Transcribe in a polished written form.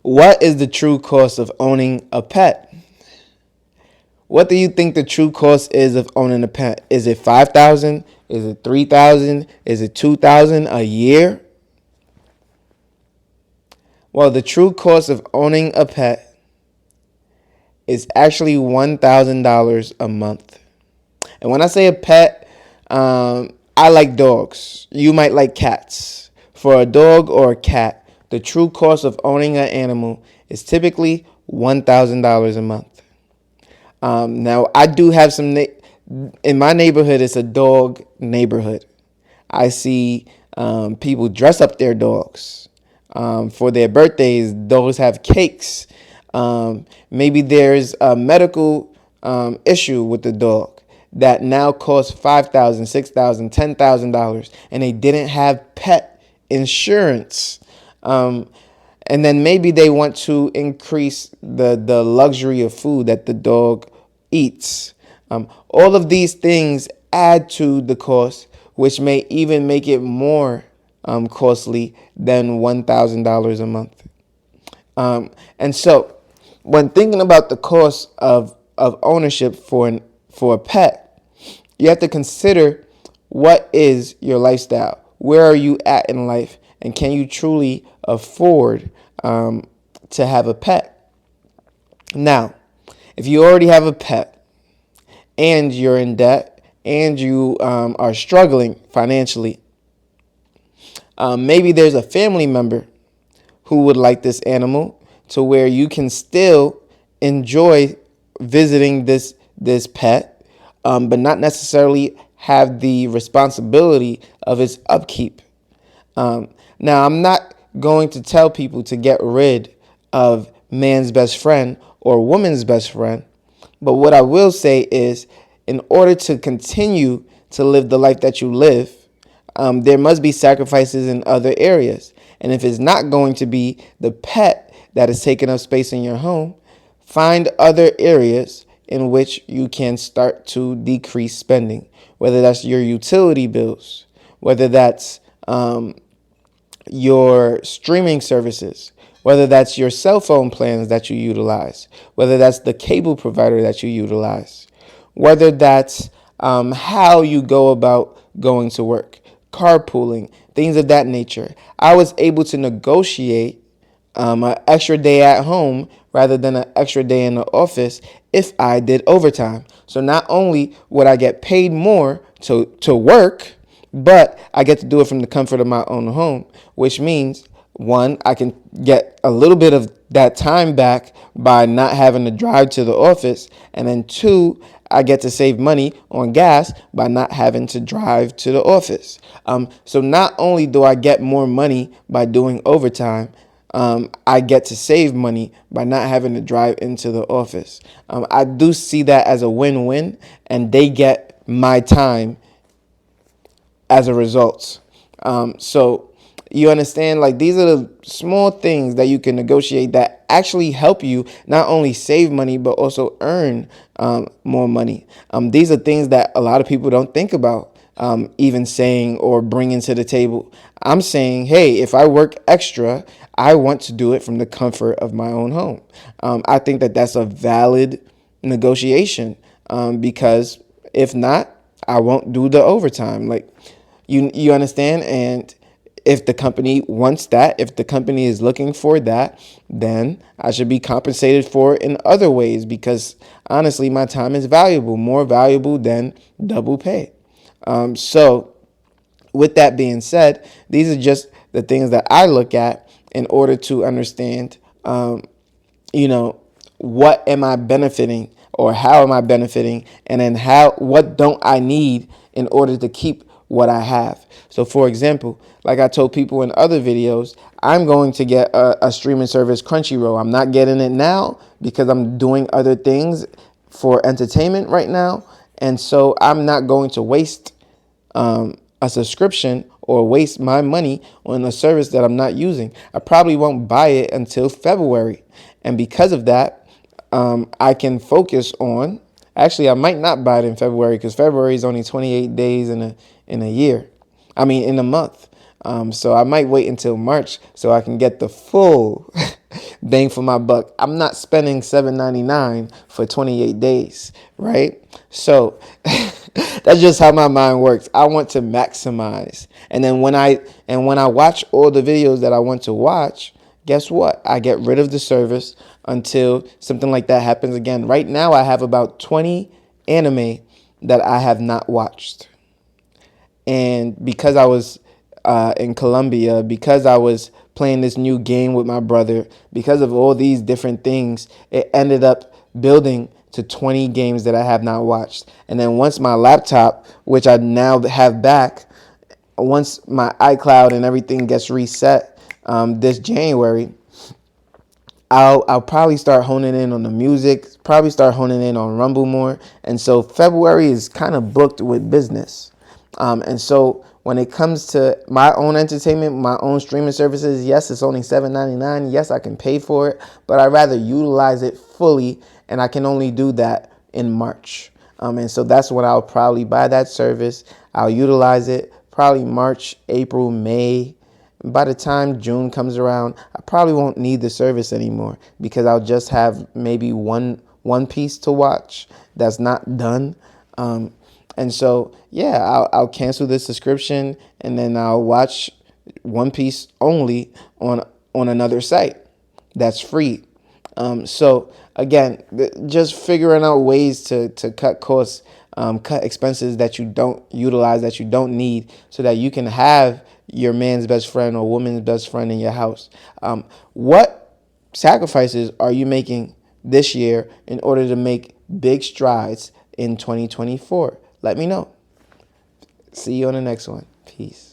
What is the true cost of owning a pet? What do you think the true cost is of owning a pet? Is it 5,000? Is it 3,000? Is it 2,000 a year? Well, the true cost of owning a pet is actually $1,000 a month. And when I say a pet, I like dogs. You might like cats. For a dog or a cat, the true cost of owning an animal is typically $1,000 a month. Now, I do have in my neighborhood, it's a dog neighborhood. I see people dress up their dogs. For their birthdays, dogs have cakes. Maybe there's a medical issue with the dog that now costs $5,000, $6,000, $10,000, and they didn't have pet insurance. And then maybe they want to increase the luxury of food that the dog eats. All of these things add to the cost, which may even make it more costly than $1,000 a month. And so when thinking about the cost of ownership for a pet, you have to consider, what is your lifestyle? Where are you at in life? And can you truly afford to have a pet? Now, if you already have a pet and you're in debt and you are struggling financially, maybe there's a family member who would like this animal, to where you can still enjoy visiting this pet, but not necessarily have the responsibility of its upkeep. Now, I'm not going to tell people to get rid of man's best friend or woman's best friend, but what I will say is, in order to continue to live the life that you live, there must be sacrifices in other areas. And if it's not going to be the pet that is taking up space in your home, find other areas in which you can start to decrease spending, whether that's your utility bills, whether that's your streaming services, whether that's your cell phone plans that you utilize, whether that's the cable provider that you utilize, whether that's how you go about going to work, carpooling, things of that nature. I was able to negotiate an extra day at home rather than an extra day in the office if I did overtime. So not only would I get paid more to work, but I get to do it from the comfort of my own home, which means, one, I can get a little bit of that time back by not having to drive to the office. And then two, I get to save money on gas by not having to drive to the office. So not only do I get more money by doing overtime, I get to save money by not having to drive into the office. I do see that as a win-win, and they get my time as a result. So you understand, like, these are the small things that you can negotiate that actually help you not only save money, but also earn more money. These are things that a lot of people don't think about, even saying or bringing to the table. I'm saying, hey, if I work extra, I want to do it from the comfort of my own home. I think that that's a valid negotiation, because if not, I won't do the overtime. Like, you understand? And if the company wants that, if the company is looking for that, then I should be compensated for it in other ways, because honestly, my time is valuable, more valuable than double pay. So with that being said, these are just the things that I look at in order to understand, what am I benefiting, or how am I benefiting, and then what don't I need in order to keep what I have. So for example, like I told people in other videos, I'm going to get a streaming service, Crunchyroll. I'm not getting it now because I'm doing other things for entertainment right now. And so I'm not going to waste a subscription or waste my money on a service that I'm not using. I probably won't buy it until February. And because of that, I can focus on, actually, I might not buy it in February, because February is only 28 days in a year. In a month. So I might wait until March so I can get the full bang for my buck. I'm not spending $7.99 for 28 days, right? So that's just how my mind works. I want to maximize. And then when I watch all the videos that I want to watch, guess what? I get rid of the service until something like that happens again. Right now I have about 20 anime that I have not watched. And because I was in Colombia, because I was playing this new game with my brother, because of all these different things, it ended up building to 20 games that I have not watched. And then once my laptop, which I now have back, once my iCloud and everything gets reset this January, I'll probably start honing in on the music, probably start honing in on Rumble more. And so February is kind of booked with business. And so when it comes to my own entertainment, my own streaming services, yes, it's only $7.99. Yes, I can pay for it, but I'd rather utilize it fully, and I can only do that in March. And so that's when I'll probably buy that service. I'll utilize it probably March, April, May. By the time June comes around, I probably won't need the service anymore because I'll just have maybe one piece to watch that's not done. And so, yeah, I'll cancel the subscription and then I'll watch One Piece only on another site that's free. So again, just figuring out ways to cut costs, cut expenses that you don't utilize, that you don't need, so that you can have your man's best friend or woman's best friend in your house. What sacrifices are you making this year in order to make big strides in 2024? Let me know. See you on the next one. Peace.